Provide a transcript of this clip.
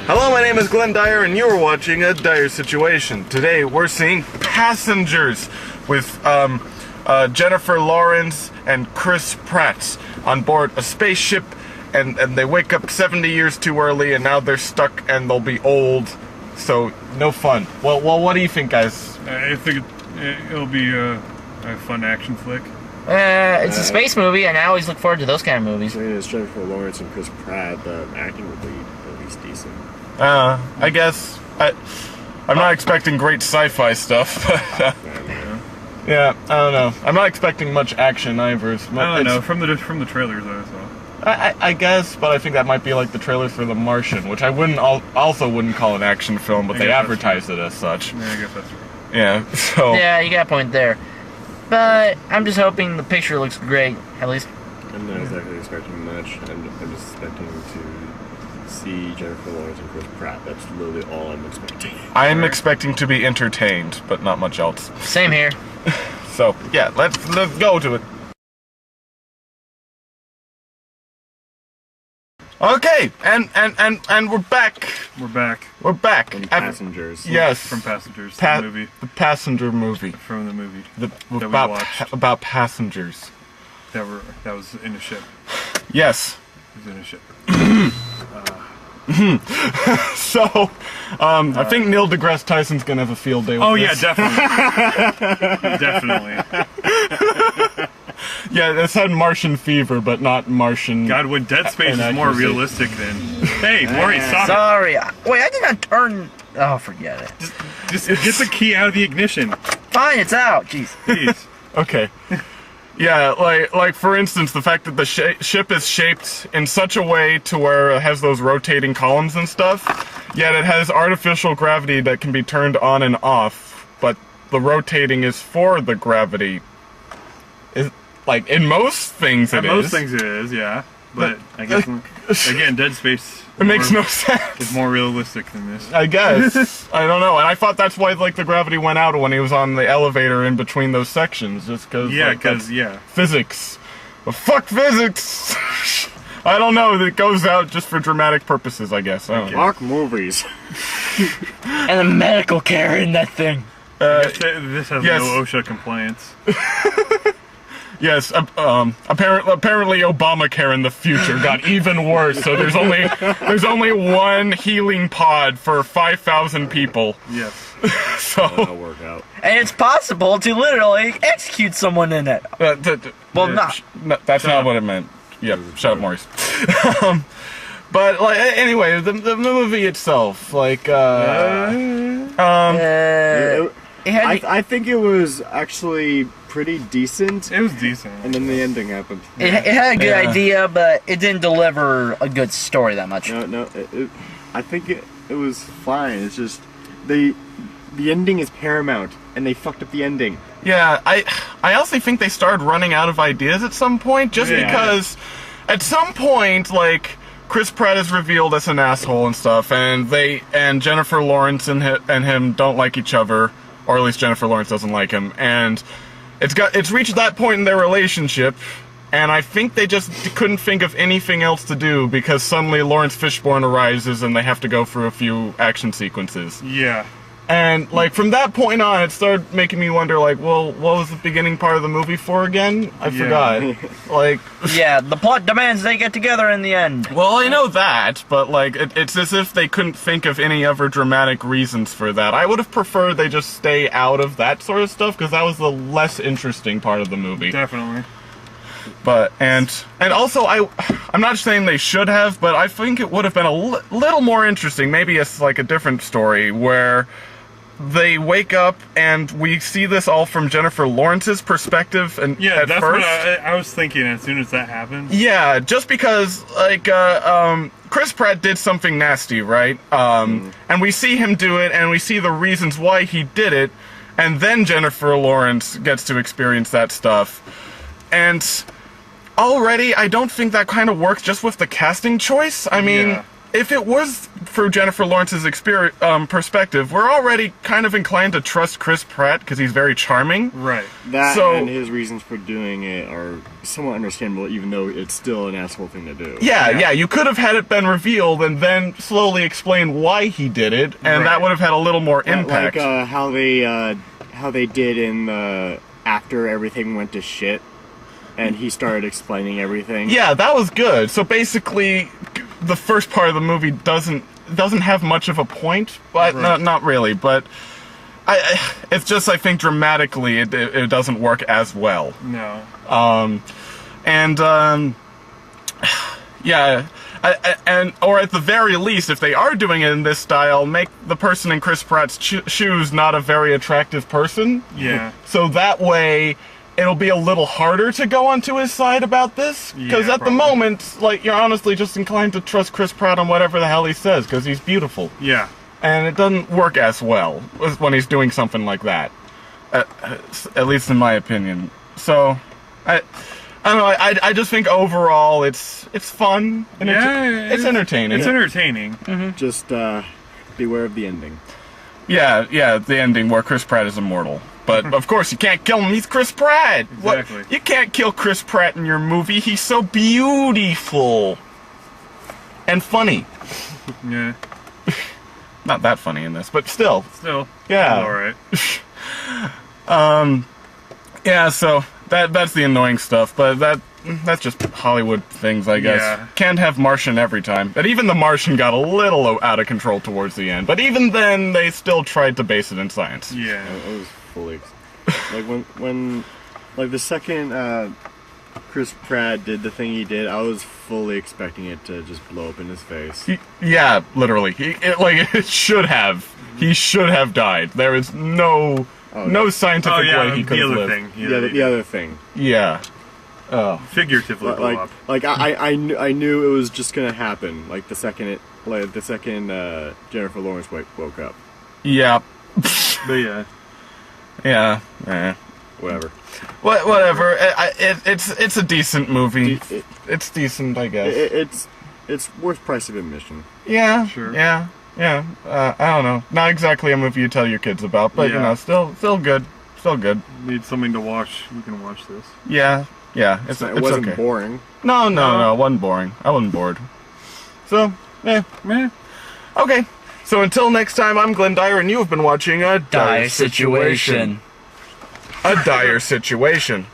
Hello, my name is Glenn Dyer, and you are watching a Dyer-Situation. Today, we're seeing Passengers with Jennifer Lawrence and Chris Pratt on board a spaceship, and they wake up 70 years too early, and now they're stuck, and they'll be old, so no fun. Well, what do you think, guys? I think it'll be a fun action flick. It's a space movie, and I always look forward to those kind of movies. I mean, it's Jennifer Lawrence and Chris Pratt. The acting will be at least decent. I guess I'm not expecting great sci-fi stuff. Yeah, I don't know. I'm not expecting much action either. I don't know. From the trailers I saw. I guess, but I think that might be like the trailers for The Martian, which I also wouldn't call an action film, but they advertised it as such. Yeah, I guess that's right. Yeah, so... Yeah, you got a point there. But I'm just hoping the picture looks great, at least. I'm not exactly expecting much. I'm just expecting to see Jennifer Lawrence and Chris Pratt. That's literally all I'm expecting. I'm expecting to be entertained, but not much else. Same here. So, yeah, let's go to it. Okay, and we're back. We're back. We're back. From Passengers. Yes. From Passengers. The movie. The Passenger movie. From the movie. About passengers. That was in a ship. Yes. It was in a ship. So, I think Neil deGrasse Tyson's gonna have a field day with this. Yeah, definitely. Definitely. Yeah, this had Martian fever, but not Martian. God, when Dead Space is more realistic than... Hey, Maury, stop it. Sorry. Wait, I did not turn... Oh, forget it. Just get the key out of the ignition. Fine, it's out. Jeez. Please. Okay. Yeah, like for instance, the fact that the ship is shaped in such a way to where it has those rotating columns and stuff, yet it has artificial gravity that can be turned on and off, but the rotating is for the gravity. Like, in most things it is. Most things it is, yeah. But I guess, again, Dead Space... It makes no sense. It's more realistic than this. I guess. I don't know. And I thought that's why, like, the gravity went out when he was on the elevator in between those sections. Just because, yeah, because, yeah. Physics. Well, fuck physics! I don't know. It goes out just for dramatic purposes, I guess. I don't know. Fuck movies. And the medical care in that thing. This has no OSHA compliance. Yes, apparently Obamacare in the future got even worse, so there's only one healing pod for 5,000 people. Yes. So that'll work out. And it's possible to literally execute someone in it. Well, that's not what it meant. Yep, shut up, Maurice. But like, anyway, the movie itself, like, I think it was actually pretty decent. It was decent. And then the ending happened. It had a good idea, but it didn't deliver a good story that much. No, I think it was fine. It's just the ending is paramount, and they fucked up the ending. Yeah, I also think they started running out of ideas at some point, just because at some point, like, Chris Pratt is revealed as an asshole and stuff, and Jennifer Lawrence and him don't like each other, or at least Jennifer Lawrence doesn't like him, and it's reached that point in their relationship, and I think they just couldn't think of anything else to do because suddenly Lawrence Fishburne arises and they have to go through a few action sequences. Yeah. And, like, from that point on, it started making me wonder, like, well, what was the beginning part of the movie for again? I forgot. Like... Yeah, the plot demands they get together in the end. Well, I know that, but, like, it's as if they couldn't think of any other dramatic reasons for that. I would have preferred they just stay out of that sort of stuff, because that was the less interesting part of the movie. Definitely. But, and also, I'm not saying they should have, but I think it would have been a little more interesting. Maybe it's, like, a different story, where... they wake up and we see this all from Jennifer Lawrence's perspective, and that's what I was thinking as soon as that happened. Yeah, just because, like, Chris Pratt did something nasty, right? And we see him do it, and we see the reasons why he did it, and then Jennifer Lawrence gets to experience that stuff. And already, I don't think that kind of works just with the casting choice. I mean... Yeah. If it was through Jennifer Lawrence's perspective, we're already kind of inclined to trust Chris Pratt because he's very charming. Right. That So- and his reasons for doing it are somewhat understandable, even though it's still an asshole thing to do. Yeah, you could have had it been revealed and then slowly explain why he did it, and Right. that would have had a little more impact. Like how they did in the after everything went to shit, and he started explaining everything. Yeah, that was good. So basically, the first part of the movie doesn't have much of a point, but Right. not really. But it's just, I think, dramatically it doesn't work as well. No. Yeah, or at the very least, if they are doing it in this style, make the person in Chris Pratt's shoes not a very attractive person. Yeah. So that way, it'll be a little harder to go onto his side about this. Because Yeah, at the probably. moment, like, you're honestly just inclined to trust Chris Pratt on whatever the hell he says, because he's beautiful. Yeah. And it doesn't work as well when he's doing something like that. At least in my opinion. So, I don't know, I just think overall it's fun. And it's entertaining. It's entertaining. Just beware of the ending. Yeah, the ending where Chris Pratt is immortal. But of course you can't kill him, he's Chris Pratt! Exactly. You can't kill Chris Pratt in your movie, he's so beautiful! And funny. Yeah. Not that funny in this, but still. Still. Yeah. Alright. Yeah, so that's the annoying stuff, but that's just Hollywood things, I guess. Yeah. Can't have Martian every time. But even the Martian got a little out of control towards the end. But even then, they still tried to base it in science. Yeah. I was fully like when like the second Chris Pratt did the thing he did, I was fully expecting it to just blow up in his face. Yeah, literally. It should have. He should have died. There is no scientific way he could have lived. The other thing. Yeah. Oh. Figuratively blow up. I knew it was just gonna happen. Like the second Jennifer Lawrence woke up. Yeah. But yeah. Yeah. Whatever. Whatever. It's a decent movie. It's decent, I guess. It's worth price of admission. Yeah. Sure. Yeah. I don't know. Not exactly a movie you tell your kids about, but Yeah. still good. Still good. Need something to watch. You can watch this. Yeah. It's It wasn't okay. boring. No, it wasn't boring. I wasn't bored. So, Meh. Okay. So until next time, I'm Glenn Dyer, and you have been watching a Dyer-Situation. A Dyer-Situation.